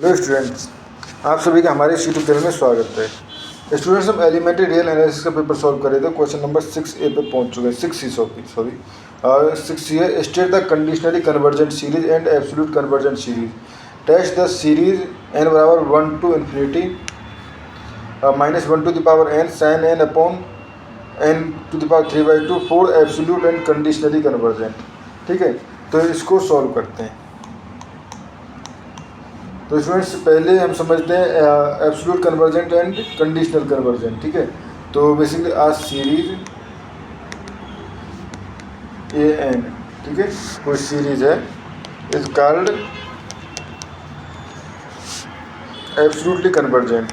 Hello students, आप सभी का हमारे इस यूट्यूब चैनल में स्वागत है। स्टूडेंट्स, हम एलिमेंट्री रियल एनालिसिस का पेपर सॉल्व कर रहे थे। क्वेश्चन नंबर 6A पे पहुंच चुके हैं। 6C सॉरी 6C है, state the conditionally convergent series and absolute convergent series. Test the series n बराबर 1 to infinity -1 to the power n sin n upon n to the power 3/2 for absolute and conditionally convergent. ठीक है, तो इसको solve करते हैं। तो students, पहले हम समझते हैं absolute convergent and conditional convergent. ठीक है, तो बेसिकली आ सीरीज an, ठीक है, कोई सीरीज है, is called absolutely convergent.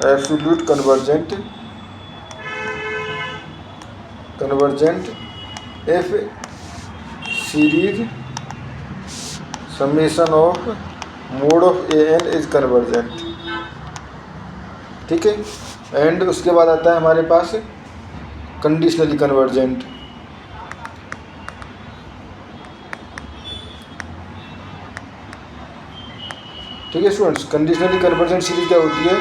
Absolute convergent if series summation of mode of an is convergent. ठीक है, एंड उसके बाद आता है हमारे पास कंडीशनली कन्वर्जेंट। ठीक है स्टूडेंट्स, कंडीशनली कन्वर्जेंट सीरीज क्या होती है?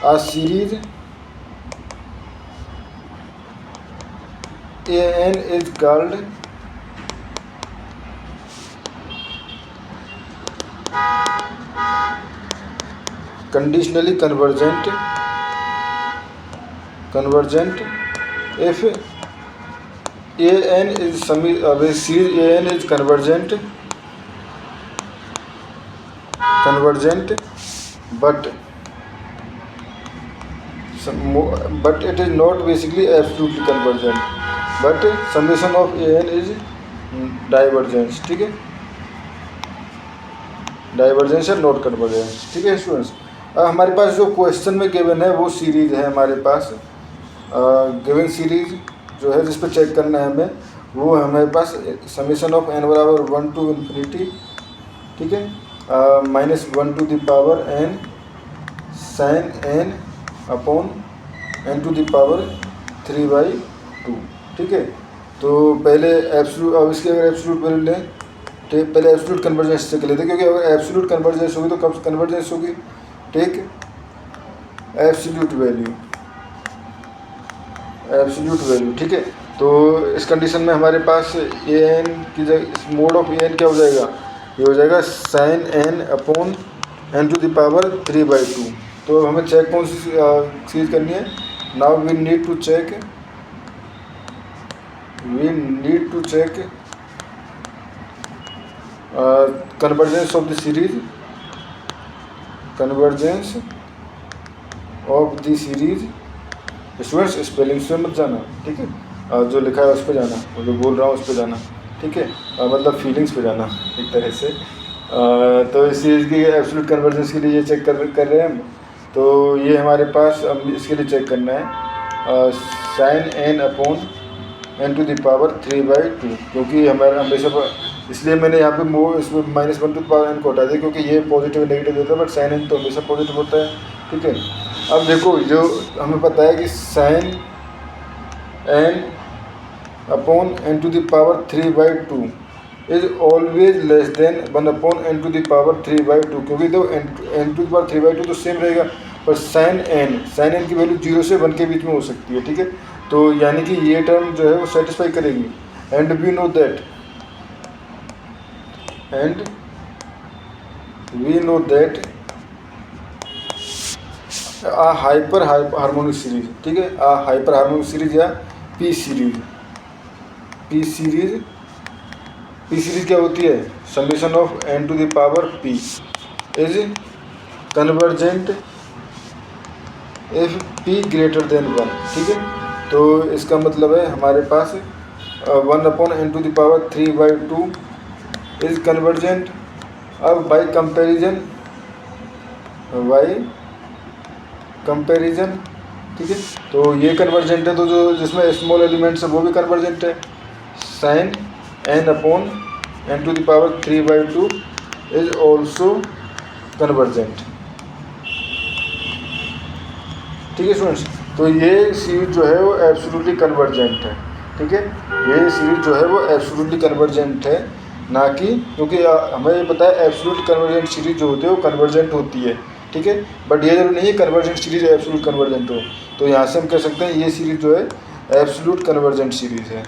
A series an is called conditionally convergent if an is series an is convergent but it is not basically absolutely convergent, but summation of an is divergence। ठीक है, divergence है, not convergence. ठीक है students, अब हमारे पास जो question में given है वो सीरीज है हमारे पास। गिवन सीरीज जो है जिस पर चेक करना है हमें, वो हमारे पास समेशन ऑफ n बराबर 1 to infinity, ठीक है, -1 to the power n sin n upon n to the power 3/2। ठीक है, तो पहले एब्सोल्यूट, अब इसके अगर एब्सोल्यूट वैल्यू लें तो पहले एब्सोल्यूट कन्वर्जेंस चेक लेते हैं, क्योंकि अगर एब्सोल्यूट कन्वर्जेंस होगी तो कब कन्वर्जेंस होगी? Take absolute value. ठीक है, तो इस कंडीशन में हमारे पास an की जगह मोड ऑफ an क्या हो जाएगा? ये हो जाएगा sin n upon n to the power 3/2। तो हमें चेक कौन सी चीज़ करनी है? Now we need to check convergence of the series, students spellings पे मत जाना, ठीक है, जो लिखा है उस पर जाना, और जो बोल रहा हूँ उस पर जाना। ठीक है, मतलब फीलिंग्स पे जाना एक तरह से। तो इस सीरीज़ की एब्सोल्यूट कन्वर्जेंस के लिए ये चेक कर रहे हैं हम। तो ये हमारे पास इसके लिए चेक करना है sin n upon n to the power 3/2, क्योंकि हमारा हमेशा, इसलिए मैंने यहाँ पे इसमें -1 to the power n को हटा दिया, क्योंकि ये पॉजिटिव नेगेटिव देता है, बट sin n तो हमेशा पॉजिटिव होता है। ठीक है, अब देखो, जो हमें पता है कि sin n upon n to the power 3/2 is always less than 1 upon n to the power 3/2, क्योंकि तो n to the power 3/2 तो सेम रहेगा, पर sin n की वैल्यू 0 से 1 के बीच में हो सकती है। ठीक है, तो यानी कि ये टर्म जो है वो सेटिस्फाई करेगी। And we know that uh hyper harmonic series, ठीक है, आ हाइपर हार्मोनिक सीरीज या पी सीरीज क्या होती है? Summation of n to the power p is convergent if p greater than 1। ठीक है, तो इसका मतलब है हमारे पास 1 upon n to the power 3/2 is convergent. अब बाई कंपेरिजन, ठीक है, तो ये कन्वर्जेंट है, तो जो जिसमें स्मॉल एलिमेंट्स है वो भी कन्वर्जेंट है। sin n upon n to the power 3/2 is also convergent. ठीक है स्टूडेंट्स, तो ये सीरीज जो है वो एब्सोल्युटली कन्वर्जेंट है। ठीक है, ये सीरीज जो है वो एब्सोल्युटली कन्वर्जेंट है। ना कि, क्योंकि हमें ये पता है एब्सोल्यूट कन्वर्जेंट सीरीज जो होती है वो कन्वर्जेंट होती है, ठीक है, बट ये जरूरी नहीं है कन्वर्जेंट सीरीज एब्सोल्यूट कन्वर्जेंट हो। तो यहाँ से हम कह सकते हैं ये सीरीज जो है एब्सोल्यूट कन्वर्जेंट सीरीज है।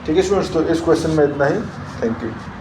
ठीक है स्टूडेंट्स, तो इस क्वेश्चन में इतना ही। Thank you.